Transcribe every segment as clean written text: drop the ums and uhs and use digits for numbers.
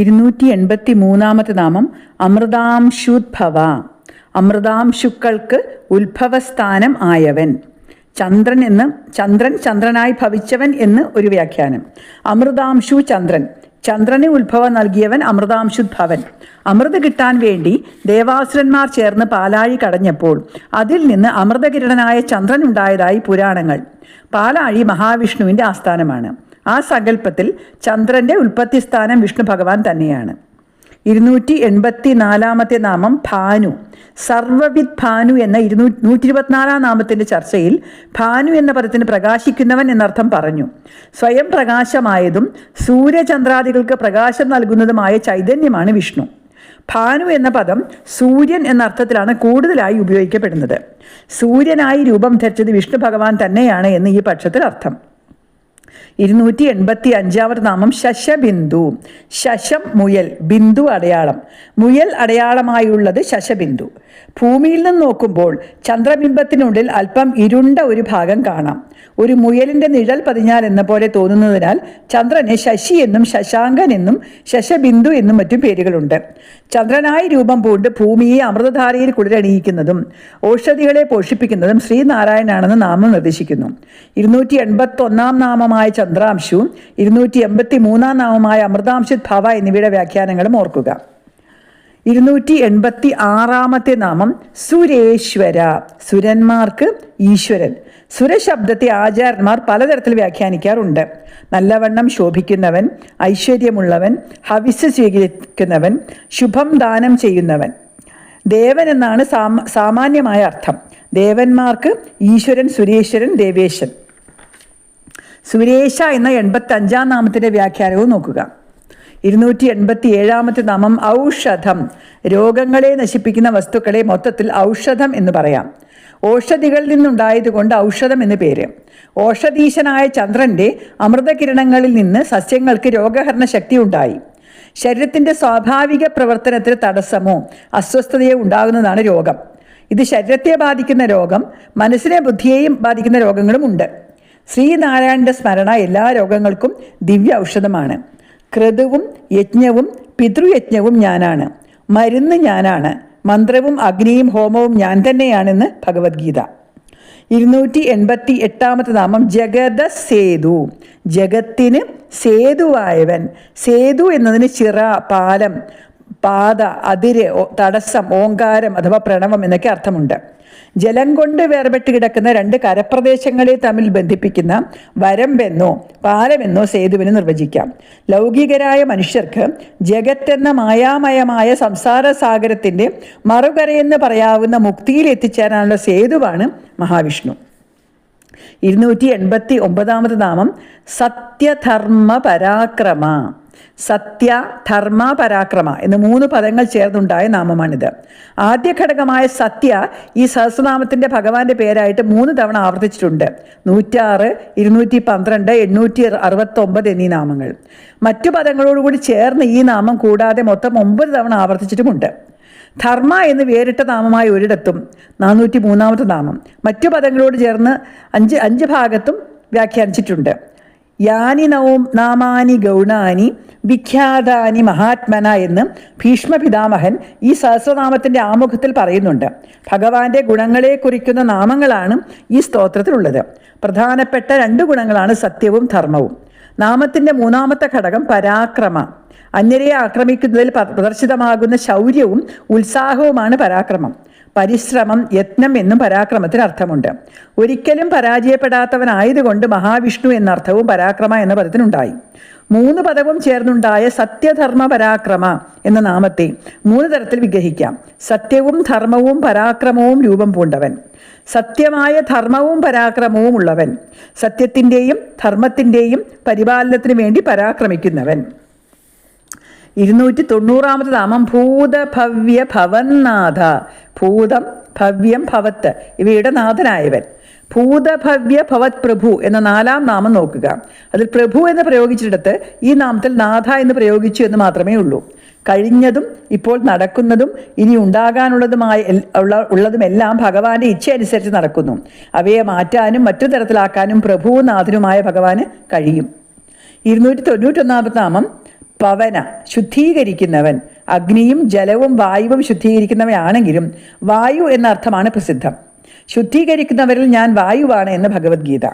283 നാമം അമൃതാംശുദ്ഭവ. അമൃതാംശുക്കൾക്ക് ഉത്ഭവസ്ഥാനം ആയവൻ. ചന്ദ്രൻ ചന്ദ്രനായി ഭവിച്ചവൻ എന്ന് ഒരു വ്യാഖ്യാനം. അമൃതാംശു ചന്ദ്രൻ, ചന്ദ്രന് ഉത്ഭവം നൽകിയവൻ അമൃതാംശുദ്ഭവൻ. അമൃത് കിട്ടാൻ വേണ്ടി ദേവാസുരന്മാർ ചേർന്ന് പാലാഴി കടഞ്ഞപ്പോൾ അതിൽ നിന്ന് അമൃതകിരണനായ ചന്ദ്രൻ ഉണ്ടായതായി പുരാണങ്ങൾ. പാലാഴി മഹാവിഷ്ണുവിൻ്റെ ആസ്ഥാനമാണ്. ആ സങ്കല്പത്തിൽ ചന്ദ്രൻ്റെ ഉൽപ്പത്തി സ്ഥാനം വിഷ്ണു ഭഗവാൻ തന്നെയാണ്. 284 നാമം ഭാനു. സർവവിദ് ഭാനു എന്ന 124 നാമത്തിൻ്റെ ചർച്ചയിൽ ഭാനു എന്ന പദത്തിന് പ്രകാശിക്കുന്നവൻ എന്നർത്ഥം പറഞ്ഞു. സ്വയം പ്രകാശമായതും സൂര്യചന്ദ്രാദികൾക്ക് പ്രകാശം നൽകുന്നതുമായ ചൈതന്യമാണ് വിഷ്ണു. ഭാനു എന്ന പദം സൂര്യൻ എന്ന അർത്ഥത്തിലാണ് കൂടുതലായി ഉപയോഗിക്കപ്പെടുന്നത്. സൂര്യനായി രൂപം ധരിച്ചത് വിഷ്ണു ഭഗവാൻ തന്നെയാണ് എന്ന് ഈ പക്ഷത്തിൽ അർത്ഥം. 285 നാമം ശശബിന്ദു. ശശം മുയൽ, ബിന്ദു അടയാളം. മുയൽ അടയാളമായുള്ളത് ശശബിന്ദു. ഭൂമിയിൽ നിന്ന് നോക്കുമ്പോൾ ചന്ദ്രബിംബത്തിനുള്ളിൽ അല്പം ഇരുണ്ട ഒരു ഭാഗം കാണാം. ഒരു മുയലിൻ്റെ നിഴൽ പതിഞ്ഞാൽ എന്ന പോലെ തോന്നുന്നതിനാൽ ചന്ദ്രന് ശശി എന്നും ശശാങ്കൻ എന്നും ശശബിന്ദു എന്നും മറ്റും പേരുകളുണ്ട്. ചന്ദ്രനായി രൂപം പൂണ്ട് ഭൂമിയെ അമൃതധാരയിൽ കുളിരണിയിക്കുന്നതും ഔഷധികളെ പോഷിപ്പിക്കുന്നതും ശ്രീനാരായണനാണെന്ന് നാമം നിർദ്ദേശിക്കുന്നു. 281 നാമമായ ചന്ദ്രാംശു, 283 നാമമായ അമൃതാംശുദ്ഭവ എന്നിവയുടെ വ്യാഖ്യാനങ്ങളും ഓർക്കുക. 286 നാമം സുരേശ്വര. സുരന്മാർക്ക് ഈശ്വരൻ. സുരശബ്ദത്തെ ആചാര്യന്മാർ പലതരത്തിൽ വ്യാഖ്യാനിക്കാറുണ്ട്. നല്ലവണ്ണം ശോഭിക്കുന്നവൻ, ഐശ്വര്യമുള്ളവൻ, ഹവിസ് സ്വീകരിക്കുന്നവൻ, ശുഭം ദാനം ചെയ്യുന്നവൻ. ദേവൻ എന്നാണ് സാമാന്യമായ അർത്ഥം. ദേവന്മാർക്ക് ഈശ്വരൻ, സുരേശ്വരൻ, ദേവേശൻ. സുരേശ എന്ന 85 നാമത്തിൻ്റെ വ്യാഖ്യാനവും നോക്കുക. 287 നാമം ഔഷധം. രോഗങ്ങളെ നശിപ്പിക്കുന്ന വസ്തുക്കളെ മൊത്തത്തിൽ ഔഷധം എന്ന് പറയാം. ഔഷധികളിൽ നിന്നുണ്ടായതുകൊണ്ട് ഔഷധം എന്ന് പേര്. ഔഷധീശനായ ചന്ദ്രൻ്റെ അമൃതകിരണങ്ങളിൽ നിന്ന് സസ്യങ്ങൾക്ക് രോഗഹരണ ശക്തി ഉണ്ടായി. ശരീരത്തിൻ്റെ സ്വാഭാവിക പ്രവർത്തനത്തിന് തടസ്സമോ അസ്വസ്ഥതയോ ഉണ്ടാകുന്നതാണ് രോഗം. ഇത് ശരീരത്തെ ബാധിക്കുന്ന രോഗം, മനസ്സിനെ ബുദ്ധിയെയും ബാധിക്കുന്ന രോഗങ്ങളും ഉണ്ട്. ശ്രീനാരായണൻ്റെ സ്മരണ എല്ലാ രോഗങ്ങൾക്കും ദിവ്യ ഔഷധമാണ്. ക്രതുവും യജ്ഞവും പിതൃയജ്ഞവും ഞാനാണ്. മരുന്ന് ഞാനാണ്. മന്ത്രവും അഗ്നിയും ഹോമവും ഞാൻ തന്നെയാണെന്ന് ഭഗവത്ഗീത. 288 നാമം ജഗതസേതു. ജഗത്തിന് സേതുവായവൻ. സേതു എന്നതിന് ചിറ, പാലം, പാത, അതിര്, തടസ്സം, ഓങ്കാരം അഥവാ പ്രണവം എന്നൊക്കെ അർത്ഥമുണ്ട്. ജലം കൊണ്ട് വേർപെട്ട് കിടക്കുന്ന 2 കരപ്രദേശങ്ങളെ തമ്മിൽ ബന്ധിപ്പിക്കുന്ന വരമ്പെന്നോ പാലമെന്നോ സേതുവിന് നിർവചിക്കാം. ലൗകികരായ മനുഷ്യർക്ക് ജഗത്തെന്ന മായാമയമായ സംസാര സാഗരത്തിൻ്റെ മറുകരയെന്ന് പറയാവുന്ന മുക്തിയിൽ എത്തിച്ചേരാനുള്ള സേതുവാണ് മഹാവിഷ്ണു. 289 നാമം സത്യധർമ്മ പരാക്രമ. സത്യ, ധർമ്മ, പരാക്രമ എന്ന് 3 പദങ്ങൾ ചേർന്നുണ്ടായ നാമമാണിത്. ആദ്യ ഘടകമായ സത്യ ഈ സഹസ്രനാമത്തിൻ്റെ ഭഗവാന്റെ പേരായിട്ട് 3 തവണ ആവർത്തിച്ചിട്ടുണ്ട്. 106, 212, 869 എന്നീ നാമങ്ങൾ. മറ്റു പദങ്ങളോടുകൂടി ചേർന്ന് ഈ നാമം കൂടാതെ മൊത്തം 9 തവണ ആവർത്തിച്ചിട്ടുമുണ്ട്. ധർമ്മ എന്ന് വേറിട്ട നാമമായി ഒരിടത്തും 403 നാമം മറ്റു പദങ്ങളോട് ചേർന്ന് 5 ഭാഗത്തും വ്യാഖ്യാനിച്ചിട്ടുണ്ട്. യാനി നാമാനി ഗൗണാനി വിഖ്യാതാനി മഹാത്മന എന്ന് ഭീഷ്മ പിതാമഹൻ ഈ സഹസ്രനാമത്തിൻ്റെ ആമുഖത്തിൽ പറയുന്നുണ്ട്. ഭഗവാന്റെ ഗുണങ്ങളെ കുറിക്കുന്ന നാമങ്ങളാണ് ഈ സ്തോത്രത്തിലുള്ളത്. പ്രധാനപ്പെട്ട 2 ഗുണങ്ങളാണ് സത്യവും ധർമ്മവും. നാമത്തിൻ്റെ 3ാമത്തെ ഘടകം പരാക്രമ. അന്യരെ ആക്രമിക്കുന്നതിൽ പ്രദർശിതമാകുന്ന ശൗര്യവും ഉത്സാഹവുമാണ് പരാക്രമം. പരിശ്രമം, യത്നം എന്നും പരാക്രമത്തിന് അർത്ഥമുണ്ട്. ഒരിക്കലും പരാജയപ്പെടാത്തവനായതുകൊണ്ട് മഹാവിഷ്ണു എന്നർത്ഥവും പരാക്രമ എന്ന പദത്തിനുണ്ടായി. 3 പദവും ചേർന്നുണ്ടായ സത്യധർമ്മ പരാക്രമ എന്ന നാമത്തെ 3 തരത്തിൽ വിഗ്രഹിക്കാം. സത്യവും ധർമ്മവും പരാക്രമവും രൂപം പൂണ്ടവൻ. സത്യമായ ധർമ്മവും പരാക്രമവും ഉള്ളവൻ. സത്യത്തിൻ്റെയും ധർമ്മത്തിൻ്റെയും പരിപാലനത്തിന് വേണ്ടി പരാക്രമിക്കുന്നവൻ. 290 നാമം ഭൂതഭവ്യ ഭവന്നാഥ. ഭൂതം, ഭവ്യം, ഭവത്ത് ഇവയുടെ നാഥനായവൻ. ഭൂതഭവ്യ ഭവത് പ്രഭു എന്ന 4ാം നാമം നോക്കുക. അതിൽ പ്രഭു എന്ന് പ്രയോഗിച്ചിടത്ത് ഈ നാമത്തിൽ നാഥ എന്ന് പ്രയോഗിച്ചു എന്ന് മാത്രമേ ഉള്ളൂ. കഴിഞ്ഞതും ഇപ്പോൾ നടക്കുന്നതും ഇനി ഉണ്ടാകാനുള്ളതുമെല്ലാം ഭഗവാന്റെ ഇച്ഛ അനുസരിച്ച് നടക്കുന്നു. അവയെ മാറ്റാനും മറ്റു തരത്തിലാക്കാനും പ്രഭുവും നാഥനുമായ ഭഗവാന് കഴിയും. 291 നാമം പവന ശുദ്ധീകരിക്കുന്നവൻ, അഗ്നിയും ജലവും വായുവും ശുദ്ധീകരിക്കുന്നവയാണെങ്കിലും വായു എന്ന അർത്ഥമാണ് പ്രസിദ്ധം. ശുദ്ധീകരിക്കുന്നവരിൽ ഞാൻ വായുവാണ് എന്ന് ഭഗവത്ഗീത.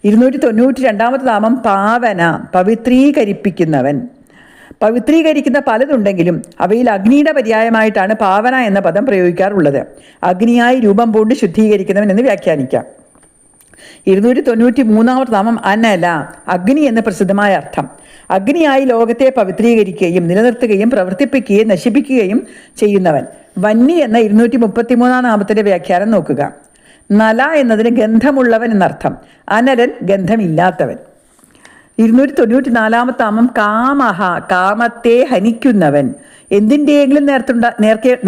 292 നാമം പാവന, പവിത്രീകരിപ്പിക്കുന്നവൻ. പവിത്രീകരിക്കുന്ന പലതുണ്ടെങ്കിലും അവയിൽ അഗ്നിയുടെ പര്യായമായിട്ടാണ് പാവന എന്ന പദം പ്രയോഗിക്കാറുള്ളത്. അഗ്നിയായി രൂപം പൂണ്ട് ശുദ്ധീകരിക്കുന്നവൻ എന്ന് വ്യാഖ്യാനിക്കാം. 293 നാമം അനല, അഗ്നി എന്ന പ്രസിദ്ധമായ അർത്ഥം. അഗ്നിയായി ലോകത്തെ പവിത്രീകരിക്കുകയും നിലനിർത്തുകയും പ്രവർത്തിപ്പിക്കുകയും നശിപ്പിക്കുകയും ചെയ്യുന്നവൻ. വന്നി എന്ന 233 നാമത്തിന്റെ വ്യാഖ്യാനം നോക്കുക. നല എന്നതിന് ഗന്ധമുള്ളവൻ എന്നർത്ഥം. അനലൻ ഗന്ധമില്ലാത്തവൻ. 294 നാമം കാമഹ, കാമത്തെ ഹനിക്കുന്നവൻ. എന്തിൻ്റെയെങ്കിലും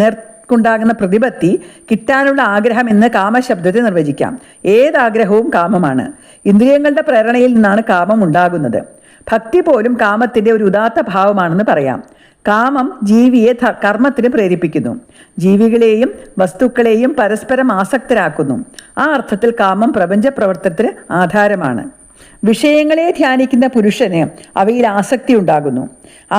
നേർക്കുണ്ടാകുന്ന പ്രതിപത്തി, കിട്ടാനുള്ള ആഗ്രഹം എന്ന് കാമശബ്ദത്തെ നിർവചിക്കാം. ഏതാഗ്രഹവും കാമമാണ്. ഇന്ദ്രിയങ്ങളുടെ പ്രേരണയിൽ നിന്നാണ് കാമം ഉണ്ടാകുന്നത്. ഭക്തി പോലും കാമത്തിൻ്റെ ഒരു ഉദാത്ത ഭാവമാണെന്ന് പറയാം. കാമം ജീവിയെ കർമ്മത്തിന് പ്രേരിപ്പിക്കുന്നു. ജീവികളെയും വസ്തുക്കളെയും പരസ്പരം ആസക്തരാക്കുന്നു. ആ അർത്ഥത്തിൽ കാമം പ്രപഞ്ച പ്രവർത്തനത്തിന് ആധാരമാണ്. വിഷയങ്ങളെ ധ്യാനിക്കുന്ന പുരുഷന് അവയിൽ ആസക്തി ഉണ്ടാകുന്നു.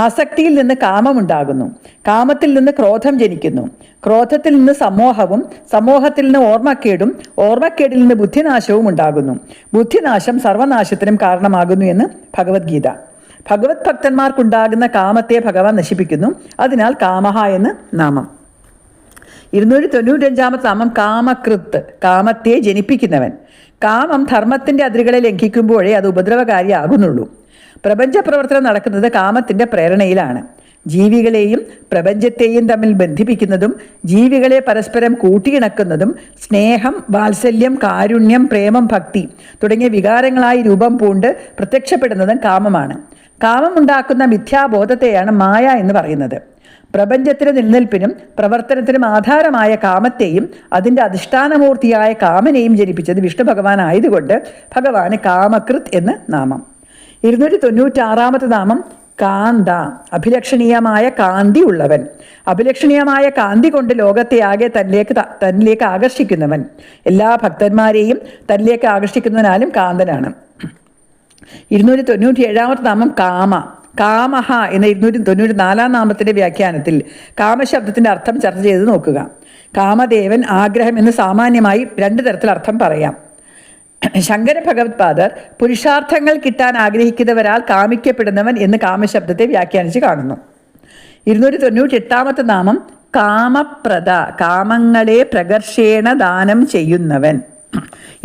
ആസക്തിയിൽ നിന്ന് കാമമുണ്ടാകുന്നു. കാമത്തിൽ നിന്ന് ക്രോധം ജനിക്കുന്നു. ക്രോധത്തിൽ നിന്ന് സമോഹവും, സമോഹത്തിൽ നിന്ന് ഓർമ്മക്കേടും, ഓർമ്മക്കേടിൽ നിന്ന് ബുദ്ധിനാശവും ഉണ്ടാകുന്നു. ബുദ്ധിനാശം സർവനാശത്തിനും കാരണമാകുന്നു എന്ന് ഭഗവത്ഗീത. ഭഗവത് ഭക്തന്മാർക്കുണ്ടാകുന്ന കാമത്തെ ഭഗവാൻ നശിപ്പിക്കുന്നു. അതിനാൽ കാമഹ എന്ന് നാമം. 295 നാമം കാമകൃത്ത്, കാമത്തെ ജനിപ്പിക്കുന്നവൻ. കാമം ധർമ്മത്തിൻ്റെ അതിരുകളെ ലംഘിക്കുമ്പോഴേ അത് ഉപദ്രവകാരിയാകുന്നുള്ളൂ. പ്രപഞ്ച പ്രവർത്തനം നടക്കുന്നത് കാമത്തിൻ്റെ പ്രേരണയിലാണ്. ജീവികളെയും പ്രപഞ്ചത്തെയും തമ്മിൽ ബന്ധിപ്പിക്കുന്നതും ജീവികളെ പരസ്പരം കൂട്ടിയിണക്കുന്നതും സ്നേഹം, വാത്സല്യം, കാരുണ്യം, പ്രേമം, ഭക്തി തുടങ്ങിയ വികാരങ്ങളായി രൂപം പൂണ്ട് പ്രത്യക്ഷപ്പെടുന്നതും കാമമാണ്. കാമമുണ്ടാക്കുന്ന മിഥ്യാബോധത്തെയാണ് മായ എന്ന് പറയുന്നത്. പ്രപഞ്ചത്തിന് നിലനിൽപ്പിനും പ്രവർത്തനത്തിനും ആധാരമായ കാമത്തെയും അതിൻ്റെ അധിഷ്ഠാനമൂർത്തിയായ കാമനെയും ജനിപ്പിച്ചത് വിഷ്ണു ഭഗവാൻ ആയതുകൊണ്ട് ഭഗവാന് കാമകൃത് എന്ന് നാമം. 296 നാമം കാന്ത, അഭിലഷണീയമായ കാന്തി ഉള്ളവൻ. അഭിലഷണീയമായ കാന്തി കൊണ്ട് ലോകത്തെ ആകെ തന്നിലേക്ക് ആകർഷിക്കുന്നവൻ. എല്ലാ ഭക്തന്മാരെയും തന്നിലേക്ക് ആകർഷിക്കുന്നതിനാലും കാന്തനാണ്. 297 നാമം കാമ, കാമഹ എന്ന 294 നാമത്തിന്റെ വ്യാഖ്യാനത്തിൽ കാമശബ്ദത്തിന്റെ അർത്ഥം ചർച്ച ചെയ്ത് നോക്കുക. കാമദേവൻ, ആഗ്രഹം എന്ന് സാമാന്യമായി 2 തരത്തിൽ അർത്ഥം പറയാം. ശങ്കര ഭഗവത്പാദർ പുരുഷാർത്ഥങ്ങൾ കിട്ടാൻ ആഗ്രഹിക്കുന്നവരാൽ കാമിക്കപ്പെടുന്നവൻ എന്ന് കാമശബ്ദത്തെ വ്യാഖ്യാനിച്ച് കാണുന്നു. 298 നാമം കാമപ്രദ, കാമങ്ങളെ പ്രകർഷേണ ദാനം ചെയ്യുന്നവൻ.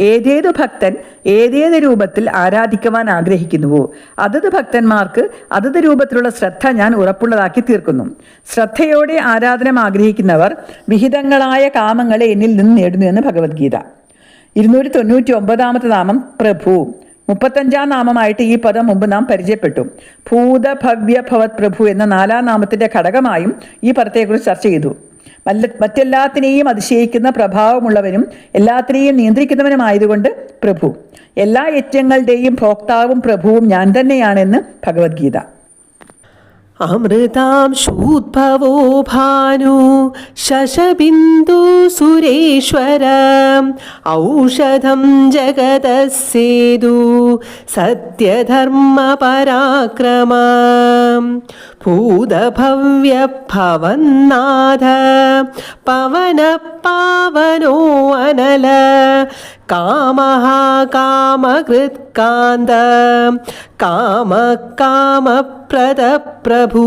ഏതേതു ഭക്തൻ ഏതേത് രൂപത്തിൽ ആരാധിക്കുവാൻ ആഗ്രഹിക്കുന്നുവോ അതത് ഭക്തന്മാർക്ക് അതത് രൂപത്തിലുള്ള ശ്രദ്ധ ഞാൻ ഉറപ്പുള്ളതാക്കി തീർക്കുന്നു. ശ്രദ്ധയോടെ ആരാധന ആഗ്രഹിക്കുന്നവർ വിഹിതങ്ങളായ കാമങ്ങളെ എന്നിൽ നിന്ന് നേടുന്നു എന്ന് ഭഗവത്ഗീത. 299 നാമം പ്രഭു, 35 നാമമായിട്ട് ഈ പദം മുമ്പ് നാം പരിചയപ്പെട്ടു. ഭൂതഭവ്യ ഭവത് പ്രഭു എന്ന 4 നാമത്തിന്റെ ഘടകമായും ഈ പദത്തെക്കുറിച്ച് ചർച്ച ചെയ്തു. മറ്റെല്ലാത്തിനെയും അതിശയിക്കുന്ന പ്രഭാവമുള്ളവനും എല്ലാത്തിനെയും നിയന്ത്രിക്കുന്നവനുമായതുകൊണ്ട് പ്രഭു. എല്ലാ യജ്ഞങ്ങളുടെയും ഭോക്താവും പ്രഭുവും ഞാൻ തന്നെയാണെന്ന് ഭഗവത്ഗീത. അമൃതാംശൂദ്ഭവോ ഭാനു ശശബിന്ദു സുരേശ്വര ഔഷധം ജഗതസ്സേതു സത്യധർമ്മ പരാക്രമ ഭൂതഭവ്യ ഭവന്നാഥ പവന പാവനോ അനല കാമഃ കാമകൃത് കാന്ത കാമ കാമപ്രദ പ്രഭു.